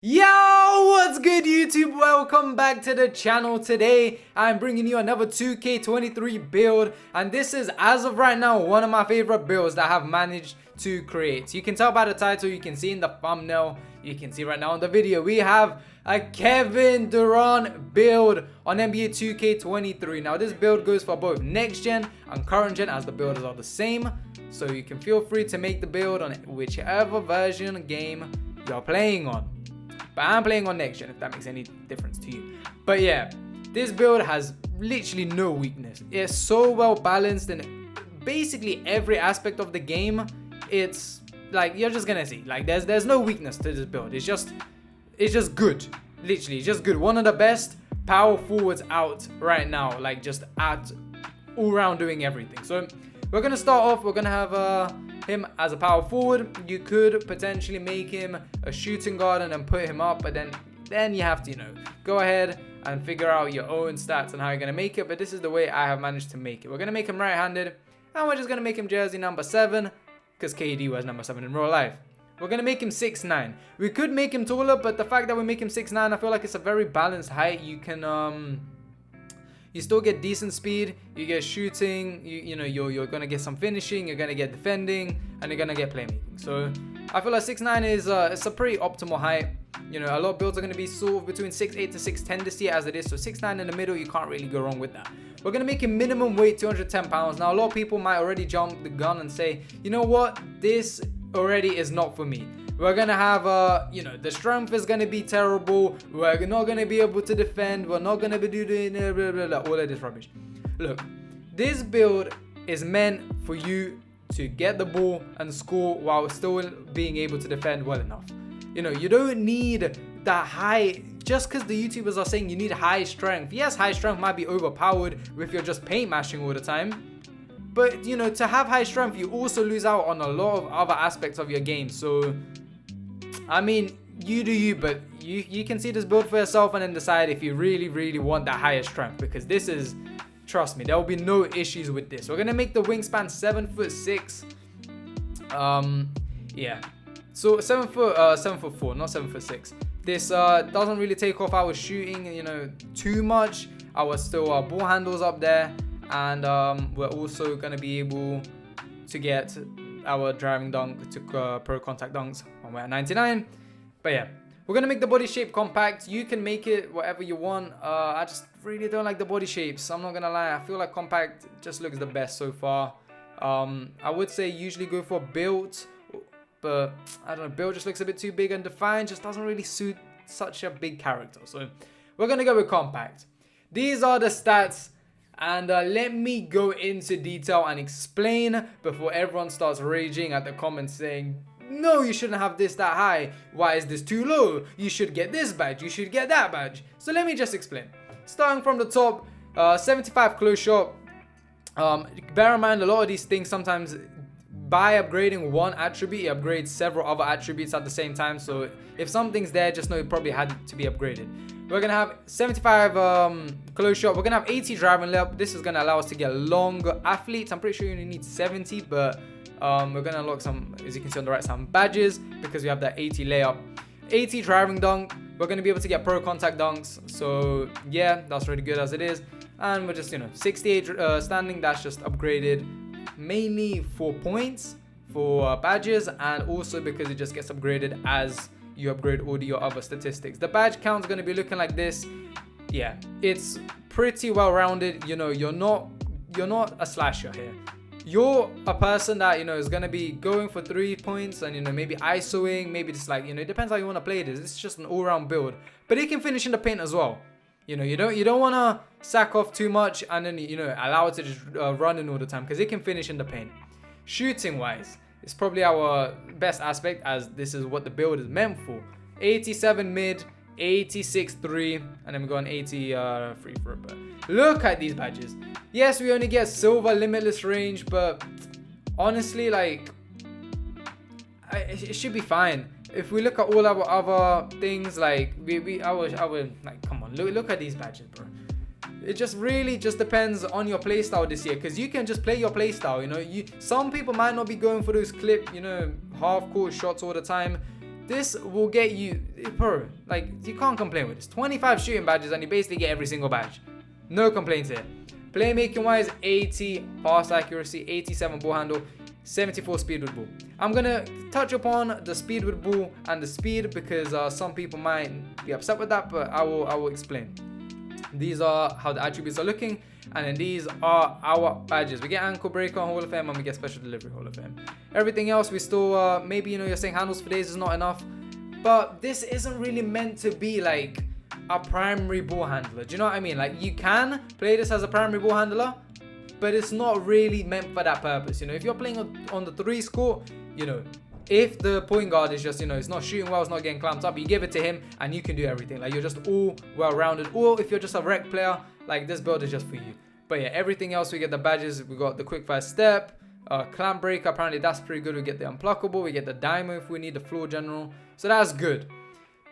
Yo, what's good YouTube? Welcome back to the channel. Today I'm bringing you another 2K23 build, and this is, as of right now, one of my favorite builds that I have managed to create. You can tell by the title, you can see in the thumbnail, you can see right now in the video, we have a Kevin Durant build on NBA 2K23. Now this build goes for both next gen and current gen, as the builders are the same, so you can feel free to make the build on whichever version game you're playing on. But I'm playing on next gen, if that makes any difference to you. But yeah, this build has literally no weakness. It's so well balanced in basically every aspect of the game. It's like, you're just gonna see, like, there's no weakness to this build. It's just good. Literally, it's just good. One of the best power forwards out right now, like just at all round doing everything. So we're gonna start off. We're gonna have him as a power forward. You could potentially make him a shooting guard and then put him up, but then you have to, go ahead and figure out your own stats and how you're gonna make it. But this is the way I have managed to make it. We're gonna make him right-handed, and we're just gonna make him jersey number 7 because KD was number 7 in real life. We're gonna make him 6'9". We could make him taller, but the fact that we make him 6'9", I feel like it's a very balanced height. You can you still get decent speed, you get shooting, you're gonna get some finishing, you're gonna get defending, and you're gonna get playmaking. So I feel like 6'9" is it's a pretty optimal height. A lot of builds are gonna be sort of between 6'8" to 6'10" this year as it is. So 6'9" in the middle, you can't really go wrong with that. We're gonna make him minimum weight 210 pounds. Now a lot of people might already jump the gun and say, you know what, this already is not for me. We're gonna have the strength is gonna be terrible. We're not gonna be able to defend. We're not gonna be doing blah, blah, blah, all of this rubbish. Look, this build is meant for you to get the ball and score while still being able to defend well enough. You don't need that high, just because the YouTubers are saying you need high strength. Yes, high strength might be overpowered if you're just paint mashing all the time. But, to have high strength, you also lose out on a lot of other aspects of your game. So, I mean, you do you, but you can see this build for yourself and then decide if you really, really want that higher strength. Because this is, trust me, there will be no issues with this. We're going to make the wingspan 7'6". Yeah. So 7'4", not 7'6". This doesn't really take off our shooting, too much. Our still ball handles up there. And we're also going to be able to get our driving dunk to pro contact dunks when we're at 99. But yeah, we're going to make the body shape compact. You can make it whatever you want. I just really don't like the body shapes. I'm not going to lie. I feel like compact just looks the best so far. I would say usually go for built, but I don't know. Built just looks a bit too big and defined. Just doesn't really suit such a big character. So we're going to go with compact. These are the stats. And let me go into detail and explain before everyone starts raging at the comments saying, no, you shouldn't have this that high. Why is this too low? You should get this badge. You should get that badge. So let me just explain. Starting from the top, 75 close shot. Bear in mind, a lot of these things sometimes, by upgrading one attribute, it upgrades several other attributes at the same time. So if something's there, just know it probably had to be upgraded. We're going to have 75 close shot. We're going to have 80 driving layup. This is going to allow us to get longer athletes. I'm pretty sure you only need 70, but we're going to unlock some, as you can see on the right, some badges because we have that 80 layup. 80 driving dunk. We're going to be able to get pro contact dunks. So yeah, that's really good as it is. And we're just, 68 standing. That's just upgraded mainly for points, for badges, and also because it just gets upgraded as you upgrade all your other statistics. The badge count is going to be looking like this. Yeah, it's pretty well rounded. You're not a slasher here. You're a person that is going to be going for 3 points and maybe isoing, maybe just like it depends how you want to play this. It's just an all-round build, but it can finish in the paint as well. You don't want to sack off too much and then allow it to just run in all the time, because it can finish in the paint. Shooting wise, it's probably our best aspect, as this is what the build is meant for. 87 mid, 86 3, and then we go on 80 free throw. But look at these badges. Yes, we only get silver limitless range, but honestly, like, it should be fine. If we look at all our other things, like I would like, come on, look at these badges, bro. It just really just depends on your playstyle this year, because you can just play your playstyle. Some people might not be going for those clip, half court shots all the time. this will get you, bro, like, you can't complain with this. 25 shooting badges and you basically get every single badge. No complaints here. Playmaking wise, 80 pass accuracy, 87 ball handle, 74 speed with ball. I'm gonna touch upon the speed with ball and the speed because some people might be upset with that, but I will explain. These are how the attributes are looking, and then these are our badges. We get ankle breaker Hall of Fame and we get special delivery Hall of Fame. Everything else we still maybe, you know, you're saying handles for days is not enough, but this isn't really meant to be like a primary ball handler. Do you know what I mean? Like, you can play this as a primary ball handler, but it's not really meant for that purpose. You know, if you're playing on the 3s court, you know, if the point guard is just, you know, it's not shooting well, it's not getting clamped up, you give it to him and you can do everything. Like, you're just all well-rounded. Or if you're just a rec player, like, this build is just for you. But yeah, everything else, we get the badges. We got the quick fire step, clamp break. Apparently that's pretty good. We get the unpluckable. We get the dynamo if we need the floor general. So that's good.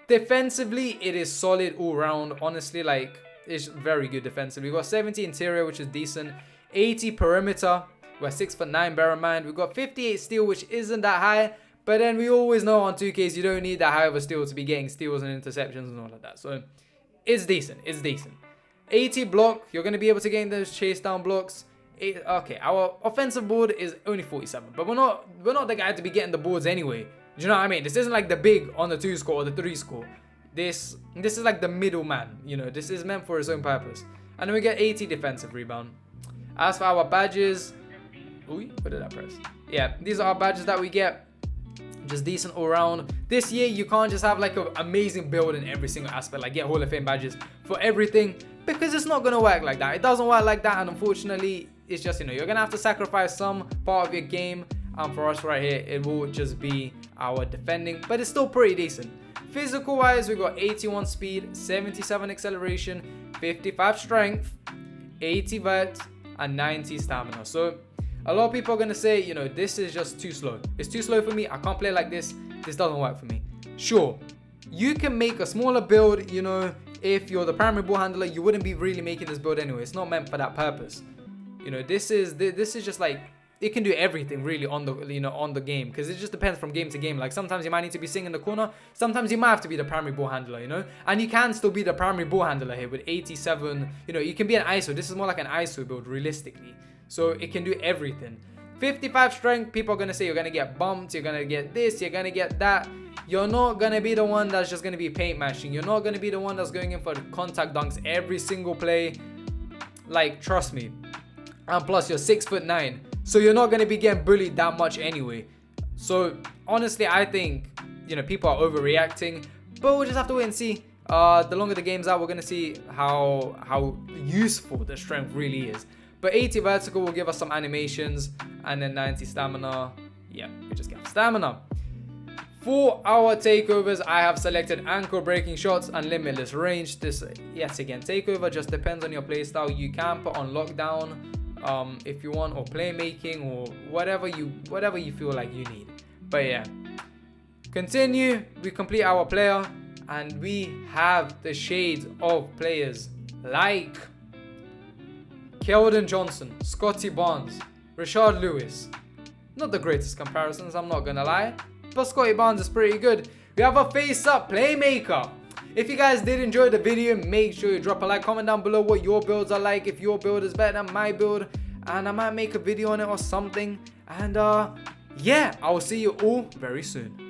Defensively, it is solid all round. Honestly, like, it's very good defensively. We got 70 interior, which is decent. 80 perimeter. We're 6'9", bear in mind. We've got 58 steal, which isn't that high. But then we always know on 2Ks, you don't need that high of a steal to be getting steals and interceptions and all of that. So it's decent. It's decent. 80 block. You're going to be able to gain those chase down blocks. Okay, our offensive board is only 47. But we're not the guy to be getting the boards anyway. Do you know what I mean? This isn't like the big on the 2 score or the 3 score. This is like the middle man. You know, this is meant for its own purpose. And then we get 80 defensive rebound. As for our badges... Ooh, what did I press? Yeah, these are our badges that we get. Just decent all around. This year, you can't just have like an amazing build in every single aspect, like get Hall of Fame badges for everything, because it's not going to work like that. It doesn't work like that, and unfortunately, it's just, you know, you're going to have to sacrifice some part of your game, and for us right here, it will just be our defending, but it's still pretty decent. Physical wise, we got 81 speed, 77 acceleration, 55 strength, 80 vert, and 90 stamina. So a lot of people are going to say, you know, this is just too slow. It's too slow for me. I can't play like this. This doesn't work for me. Sure, you can make a smaller build, you know, if you're the primary ball handler, you wouldn't be really making this build anyway. It's not meant for that purpose. You know, this is just like, it can do everything really on the, you know, on the game, because it just depends from game to game. Like, sometimes you might need to be sitting in the corner, sometimes you might have to be the primary ball handler, you know, and you can still be the primary ball handler here with 87. You know, you can be an ISO. This is more like an ISO build realistically. So it can do everything. 55 strength, people are going to say you're going to get bumped, you're going to get this, you're going to get that. You're not going to be the one that's just going to be paint mashing. You're not going to be the one that's going in for contact dunks every single play. Like, trust me. And plus, you're 6'9", so you're not going to be getting bullied that much anyway. So honestly, I think, you know, people are overreacting, but we'll just have to wait and see. The longer the game's out, we're going to see how useful the strength really is. But 80 vertical will give us some animations, and then 90 stamina. Yeah, we just get stamina. For our takeovers, I have selected ankle breaking shots and limitless range. This, yet again, takeover just depends on your playstyle. You can put on lockdown if you want, or playmaking, or whatever you feel like you need. But yeah, continue. We complete our player, and we have the shades of players like Keldon Johnson, Scotty Barnes, Rashard Lewis. Not the greatest comparisons, I'm not gonna lie, but Scotty Barnes is pretty good. We have a face-up playmaker. If you guys did enjoy the video, make sure you drop a like, comment down below what your builds are like, if your build is better than my build, and I might make a video on it or something. And yeah, I will see you all very soon.